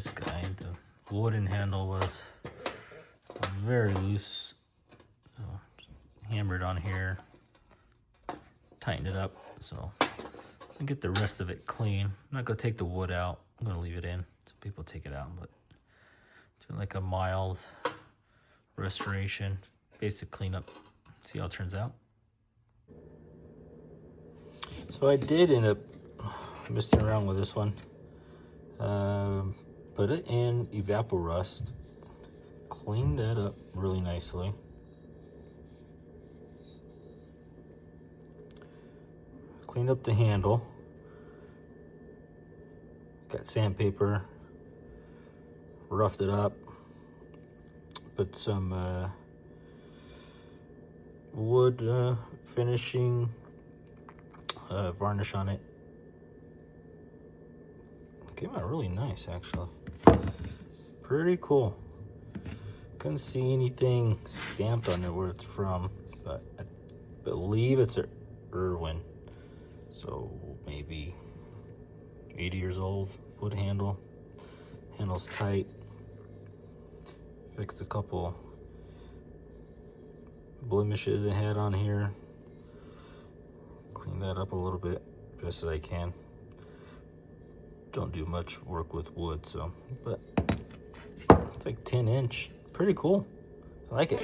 this guy. The wooden handle was very loose. So hammered on here, tightened it up. So I get the rest of it clean. I'm not gonna take the wood out. I'm gonna leave it in. Some people take it out, but do like a mild restoration, basic cleanup. See how it turns out. So I did end up messing around with this one. Put it in Evapo-Rust. Clean that up really nicely. Cleaned up the handle. Got sandpaper. Roughed it up. Put some wood finishing varnish on it. Came out really nice, actually. Pretty cool. Couldn't see anything stamped on it where it's from, but I believe it's a Irwin. So maybe 80 years old. Wood handle. Handle's tight. Fixed a couple blemishes it had on here. Clean that up a little bit, best as I can. Don't do much work with wood, so, but it's like 10-inch. Pretty cool. I like it.